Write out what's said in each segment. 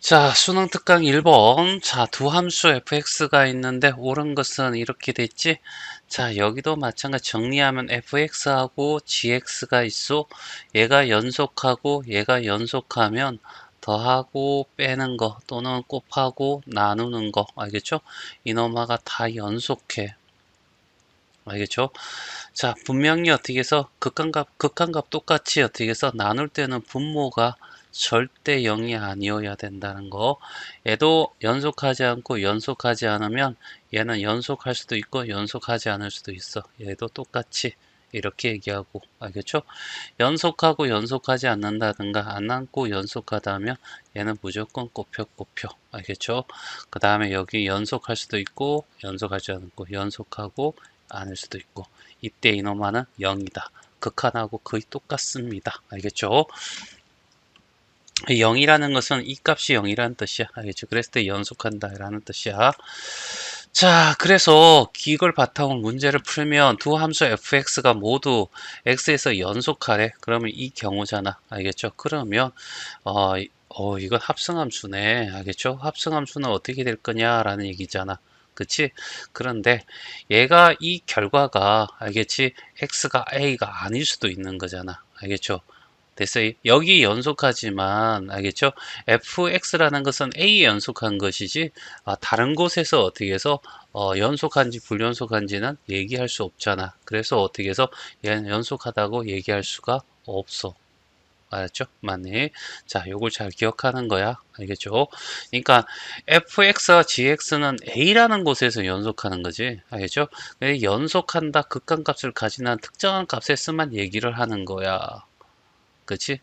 자, 수능 특강 1번. 자, 두 함수 fx가 있는데 옳은 것은 이렇게 됐지? 자, 여기도 마찬가지 정리하면 fx하고 gx가 있어. 얘가 연속하고 얘가 연속하면 더하고 빼는 거 또는 곱하고 나누는 거 알겠죠? 이놈아가 다 연속해. 알겠죠? 자, 분명히 어떻게 해서 극한값 똑같이 어떻게 해서 나눌 때는 분모가 절대 0이 아니어야 된다는 거. 얘도 연속하지 않고 연속하지 않으면 얘는 연속할 수도 있고 연속하지 않을 수도 있어. 얘도 똑같이 이렇게 얘기하고 알겠죠? 연속하고 연속하지 않는다든가 안 남고 연속하다면 얘는 무조건 곱혀 알겠죠? 그 다음에 여기 연속할 수도 있고 연속하지 않고 연속하고 않을 수도 있고 이때 이놈아는 0이다. 극한하고 거의 똑같습니다. 알겠죠? 0이라는 것은 이 값이 0이라는 뜻이야. 알겠죠? 그랬을 때 연속한다 라는 뜻이야. 자, 그래서 이걸 바탕으로 문제를 풀면 두 함수 fx가 모두 x에서 연속하래. 그러면 이 경우잖아. 알겠죠? 그러면 이건 합성함수네. 알겠죠? 합성함수는 어떻게 될 거냐라는 얘기잖아. 그치? 그런데 얘가 이 결과가 알겠지? x가 a가 아닐 수도 있는 거잖아. 알겠죠? 됐어요. 여기 연속하지만 알겠죠? fx라는 것은 a에 연속한 것이지 다른 곳에서 어떻게 해서 연속한지 불연속한지는 얘기할 수 없잖아. 그래서 어떻게 해서 얘는 연속하다고 얘기할 수가 없어. 알았죠? 맞네. 자, 요걸 잘 기억하는 거야. 알겠죠? 그러니까 fx와 gx는 a라는 곳에서 연속하는 거지. 알겠죠? 연속한다 극한값을 가지는 특정한 값에서만 얘기를 하는 거야. 그치?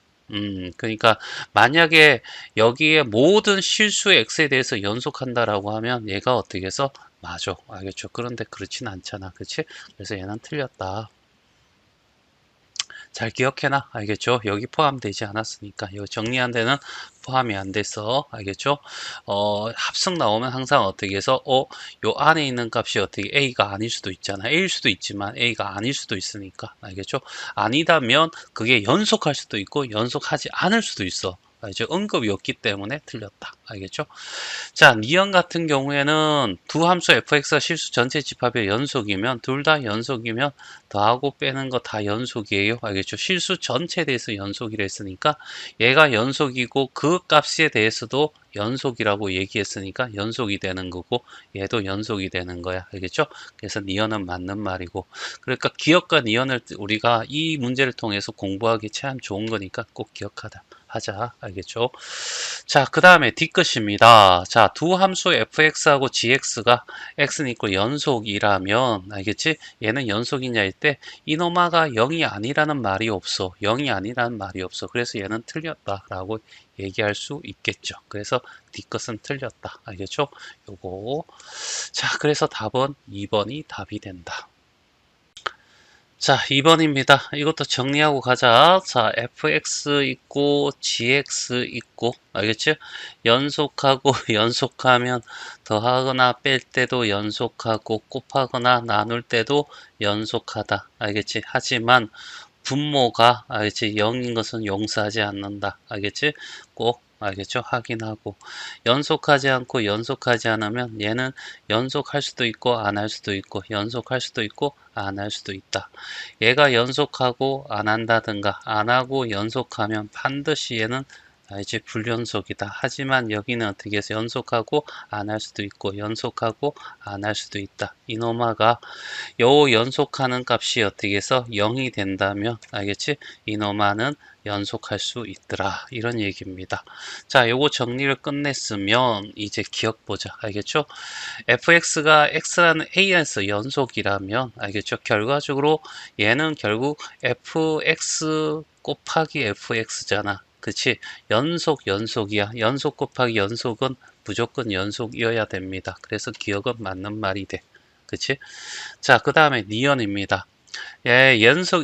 그러니까 만약에 여기에 모든 실수 x에 대해서 연속한다라고 하면 얘가 어떻게 해서 맞아. 알겠죠? 그런데 그렇진 않잖아. 그치? 그래서 얘는 틀렸다. 잘 기억해놔. 알겠죠? 여기 포함되지 않았으니까. 여기 정리한 데는 포함이 안 됐어. 알겠죠? 합성 나오면 항상 어떻게 해서, 요 안에 있는 값이 어떻게 A가 아닐 수도 있잖아. A일 수도 있지만 A가 아닐 수도 있으니까. 알겠죠? 아니다면 그게 연속할 수도 있고 연속하지 않을 수도 있어. 알죠? 응급이 없기 때문에 틀렸다. 알겠죠? 자, 니은 같은 경우에는 두 함수 fx가 실수 전체 집합의 연속이면 둘 다 연속이면 더하고 빼는 거 다 연속이에요. 알겠죠? 실수 전체에 대해서 연속이라 했으니까 얘가 연속이고 그 값에 대해서도 연속이라고 얘기했으니까 연속이 되는 거고 얘도 연속이 되는 거야. 알겠죠? 그래서 니은은 맞는 말이고 그러니까 기억과 니은을 우리가 이 문제를 통해서 공부하기 참 좋은 거니까 꼭 기억하자. 알겠죠? 자, 그 다음에 D끝입니다. 자, 두 함수 fx하고 gx가 x는 있고 연속이라면 알겠지? 얘는 연속이냐일 때 이노마가 0이 아니라는 말이 없어. 0이 아니라는 말이 없어. 그래서 얘는 틀렸다라고 얘기할 수 있겠죠. 그래서 D끝은 틀렸다. 알겠죠? 요거. 자, 그래서 답은 2번이 답이 된다. 자, 2번입니다. 이것도 정리하고 가자. 자, fx 있고 gx 있고 알겠지? 연속하고 연속하면 더하거나 뺄 때도 연속하고 곱하거나 나눌 때도 연속하다. 알겠지? 하지만 분모가 알겠지? 0인 것은 용서하지 않는다. 알겠지? 꼭 알겠죠? 확인하고 연속하지 않고 연속하지 않으면 얘는 연속할 수도 있고 안 할 수도 있고 연속할 수도 있고 안 할 수도 있다. 얘가 연속하고 안 한다든가 안 하고 연속하면 반드시 얘는 이제 불연속이다. 하지만 여기는 어떻게 해서 연속하고 안 할 수도 있고 연속하고 안 할 수도 있다. 이노마가 요 연속하는 값이 어떻게 해서 0이 된다면 알겠지? 이노마는 연속할 수 있더라. 이런 얘기입니다. 자, 요거 정리를 끝냈으면 이제 기억 보자. 알겠죠? fx가 x라는 a에서 연속이라면 알겠죠? 결과적으로 얘는 결국 fx 곱하기 fx잖아. 그치? 연속이야. 연속 곱하기 연속은 무조건 연속이어야 됩니다. 그래서 기억은 맞는 말이 돼. 그치? 자, 그 다음에 니은입니다. 예,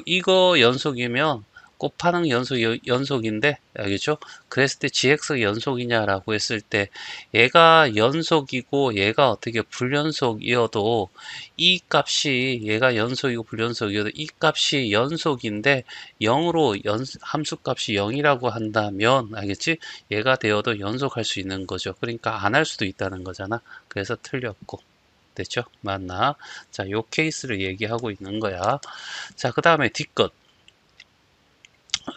이거 연속이면 곱하는 연속인데, 알겠죠? 그랬을 때 gx가 연속이냐라고 했을 때 얘가 연속이고 얘가 어떻게 불연속이어도 이 값이 얘가 연속이고 불연속이어도 이 값이 연속인데 0으로 함수 값이 0이라고 한다면 알겠지? 얘가 되어도 연속할 수 있는 거죠. 그러니까 안 할 수도 있다는 거잖아. 그래서 틀렸고. 됐죠? 맞나? 자, 요 케이스를 얘기하고 있는 거야. 자, 그 다음에 뒷것.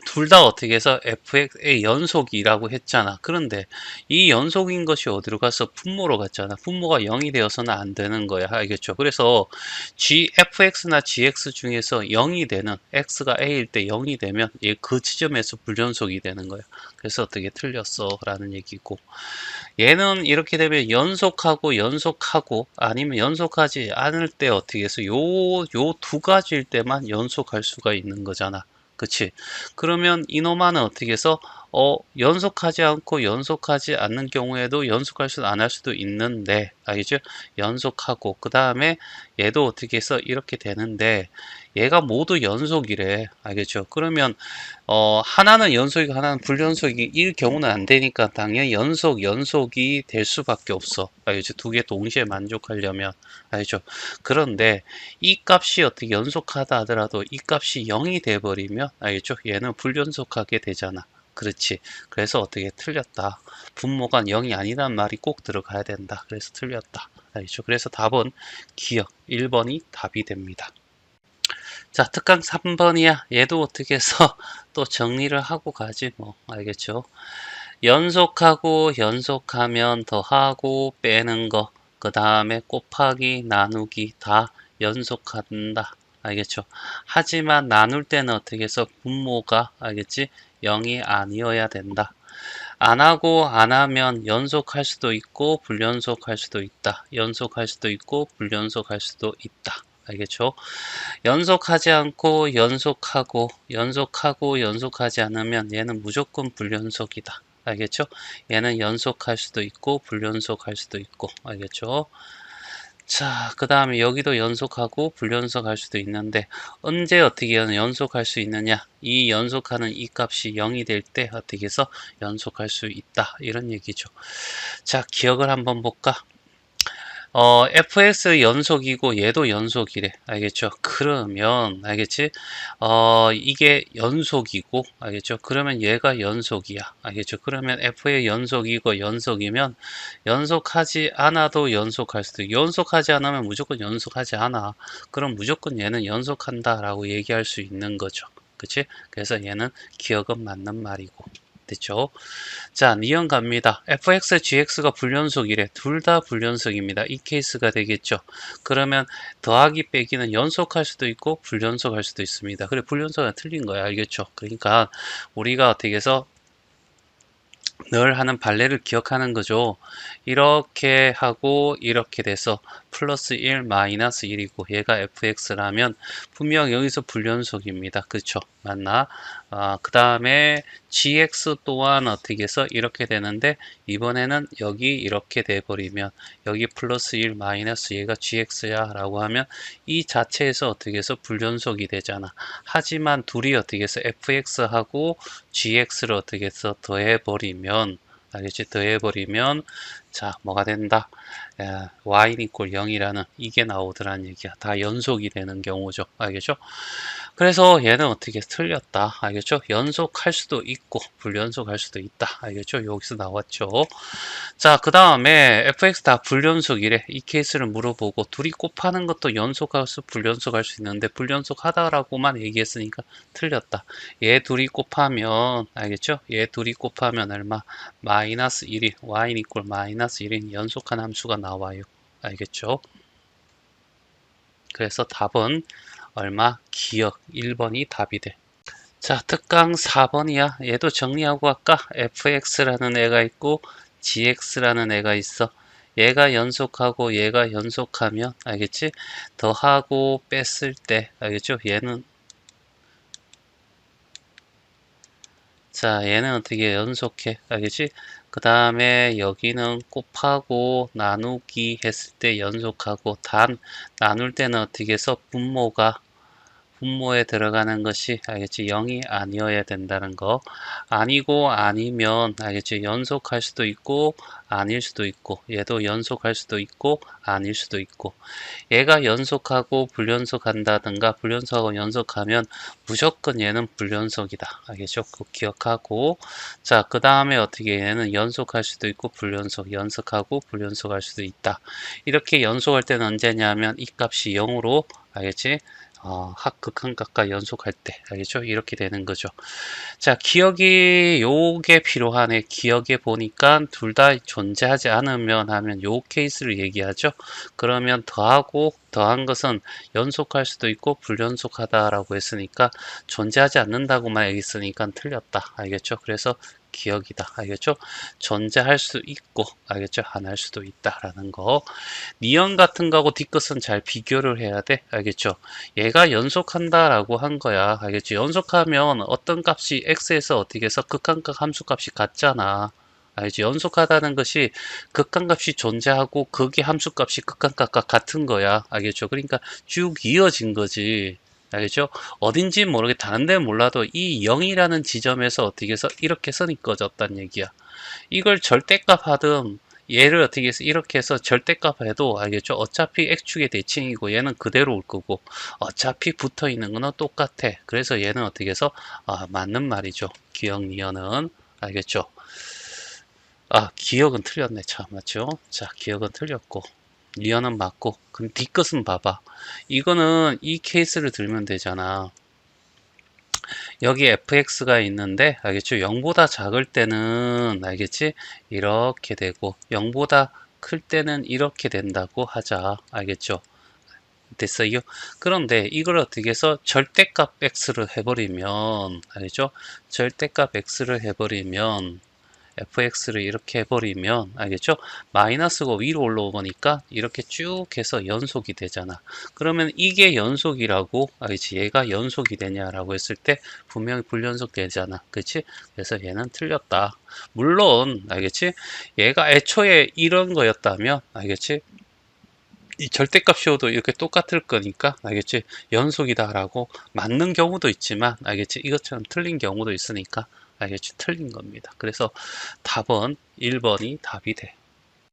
둘 다 어떻게 해서 fx의 연속이라고 했잖아. 그런데 이 연속인 것이 어디로 가서 분모로 갔잖아. 분모가 0이 되어서는 안 되는 거야. 알겠죠? 그래서 fx나 gx 중에서 0이 되는 x가 a일 때 0이 되면 얘 그 지점에서 불연속이 되는 거야. 그래서 어떻게 틀렸어 라는 얘기고, 얘는 이렇게 되면 연속하고 아니면 연속하지 않을 때 어떻게 해서 요 두 가지일 때만 연속할 수가 있는 거잖아. 그치? 그러면 이놈아는 어떻게 해서 연속하지 않고 연속하지 않는 경우에도 연속할 수도 안 할 수도 있는데, 알겠죠? 연속하고 그 다음에 얘도 어떻게 해서 이렇게 되는데 얘가 모두 연속이래. 알겠죠? 그러면 하나는 연속이고 하나는 불연속일 경우는 안 되니까 당연히 연속이 될 수밖에 없어. 알겠죠? 두 개 동시에 만족하려면. 알겠죠? 그런데 이 값이 어떻게 연속하다 하더라도 이 값이 0이 돼버리면, 알겠죠? 얘는 불연속하게 되잖아. 그렇지. 그래서 어떻게 틀렸다. 분모가 0이 아니란 말이 꼭 들어가야 된다. 그래서 틀렸다. 알겠죠? 그래서 답은 기억 1번이 답이 됩니다. 자, 특강 3번이야. 얘도 어떻게 해서 또 정리를 하고 가지 뭐. 알겠죠? 연속하고 연속하면 더하고 빼는 거, 그 다음에 곱하기 나누기 다 연속한다. 알겠죠? 하지만 나눌 때는 어떻게 해서 분모가, 알겠지? 0이 아니어야 된다. 안 하고 안 하면 연속할 수도 있고 불연속할 수도 있다. 연속할 수도 있고 불연속할 수도 있다. 알겠죠? 연속하지 않고 연속하지 않으면 얘는 무조건 불연속이다. 알겠죠? 얘는 연속할 수도 있고 불연속할 수도 있고. 알겠죠? 자, 그 다음에 여기도 연속하고 불연속할 수도 있는데 언제 어떻게 연속할 수 있느냐? 이 연속하는 이 값이 0이 될 때 어떻게 해서 연속할 수 있다. 이런 얘기죠. 자, 기억을 한번 볼까? fx 연속이고 얘도 연속이래. 알겠죠? 그러면 알겠지? 이게 연속이고 알겠죠? 그러면 얘가 연속이야. 알겠죠? 그러면 f의 연속이고 연속이면 연속하지 않아도 연속할 수도 있고, 연속하지 않으면 무조건 연속하지 않아. 그럼 무조건 얘는 연속한다라고 얘기할 수 있는 거죠. 그치? 그래서 얘는 기억은 맞는 말이고. 됐죠? 자, 니은 갑니다. fx, gx가 불연속이래. 둘 다 불연속입니다. 이 케이스가 되겠죠. 그러면 더하기 빼기는 연속할 수도 있고 불연속할 수도 있습니다. 그래, 불연속은 틀린 거야. 알겠죠? 그러니까 우리가 어떻게 해서 늘 하는 발레를 기억하는 거죠. 이렇게 하고 이렇게 돼서 플러스 1 마이너스 1이고 얘가 fx라면 분명 여기서 불연속입니다. 그쵸? 맞나? 그 다음에 gx 또한 어떻게 해서 이렇게 되는데 이번에는 여기 이렇게 돼 버리면 여기 플러스 1 마이너스 얘가 gx야 라고 하면 이 자체에서 어떻게 해서 불연속이 되잖아. 하지만 둘이 어떻게 해서 fx하고 gx를 어떻게 해서 더해버리면, 알겠지? 더해버리면 자, 뭐가 된다? y 이퀄 0이라는 이게 나오더란 얘기야. 다 연속이 되는 경우죠. 알겠죠? 그래서 얘는 어떻게 틀렸다. 알겠죠? 연속할 수도 있고 불연속할 수도 있다. 알겠죠? 여기서 나왔죠. 자, 그 다음에 fx 다 불연속이래. 이 케이스를 물어보고 둘이 곱하는 것도 연속할 수 불연속할 수 있는데 불연속하다라고만 얘기했으니까 틀렸다. 얘 둘이 곱하면, 알겠죠? 얘 둘이 곱하면 얼마? 마이너스 1이 y 이퀄 마이너스 1인 연속한 함수가 나와요. 알겠죠? 그래서 답은 얼마? 기억 1번이 답이 돼. 자, 특강 4번이야. 얘도 정리하고 갈까? fx라는 애가 있고 gx라는 애가 있어. 얘가 연속하고 얘가 연속하면, 알겠지? 더하고 뺐을 때, 알겠죠? 얘는 어떻게 연속해? 알겠지? 그 다음에 여기는 곱하고 나누기 했을 때 연속하고 나눌 때는 어떻게 해서 분모가 분모에 들어가는 것이 알겠지? 0이 아니어야 된다는 거. 아니고 아니면 알겠지? 연속할 수도 있고 아닐 수도 있고 얘도 연속할 수도 있고 아닐 수도 있고 얘가 연속하고 불연속한다든가 불연속하고 연속하면 무조건 얘는 불연속이다. 알겠죠? 그거 기억하고 자, 그 다음에 어떻게 얘는 연속할 수도 있고 불연속, 연속하고 불연속할 수도 있다. 이렇게 연속할 때는 언제냐면 이 값이 0으로 알겠지? 극한값과 연속할 때 알겠죠? 이렇게 되는 거죠. 자, 기억이 요게 필요하네. 기억에 보니까 둘 다 존재하지 않으면 하면 요 케이스를 얘기하죠. 그러면 더하고 더한 것은 연속할 수도 있고 불연속하다라고 했으니까 존재하지 않는다고만 얘기했으니까 틀렸다. 알겠죠? 그래서 기억이다. 알겠죠? 존재할 수 있고 알겠죠? 안 할 수도 있다라는 거. 니은 같은 거하고 뒤끝은 잘 비교를 해야 돼. 알겠죠? 얘가 연속한다라고 한 거야. 알겠지? 연속하면 어떤 값이 x에서 어떻게 해서 극한값 함수값이 같잖아. 알지? 연속하다는 것이 극한값이 존재하고 극의 함수값이 극한값과 같은 거야. 알겠죠? 그러니까 쭉 이어진 거지. 알겠죠? 어딘지 모르게 다른 데는 몰라도 이 0이라는 지점에서 어떻게 해서 이렇게 선이 꺼졌단 얘기야. 이걸 절대값 하든 얘를 어떻게 해서 이렇게 해서 절대값 해도 알겠죠? 어차피 x축의 대칭이고 얘는 그대로 올 거고 어차피 붙어 있는 거는 똑같아. 그래서 얘는 어떻게 해서 맞는 말이죠. 기억 니은은 알겠죠? 기억은 틀렸네. 참 맞죠? 자, 기억은 틀렸고 니은은 맞고 그럼 뒤끝은 봐봐. 이거는 이 케이스를 들면 되잖아. 여기 fx가 있는데 알겠죠? 0보다 작을 때는 알겠지? 이렇게 되고 0보다 클 때는 이렇게 된다고 하자. 알겠죠? 됐어요? 그런데 이걸 어떻게 해서 절대값 x를 해버리면 알겠죠? 절대값 x를 해버리면 fx를 이렇게 해버리면 알겠죠? 마이너스가 위로 올라오니까 이렇게 쭉 해서 연속이 되잖아. 그러면 이게 연속이라고 알겠지? 얘가 연속이 되냐라고 했을 때 분명히 불연속 되잖아. 그렇지? 그래서 얘는 틀렸다. 물론 알겠지? 얘가 애초에 이런 거였다면 알겠지? 이 절대값 씌워도 이렇게 똑같을 거니까 알겠지? 연속이다라고 맞는 경우도 있지만 알겠지? 이것처럼 틀린 경우도 있으니까 알겠지? 틀린 겁니다. 그래서 답은 1번이 답이 돼.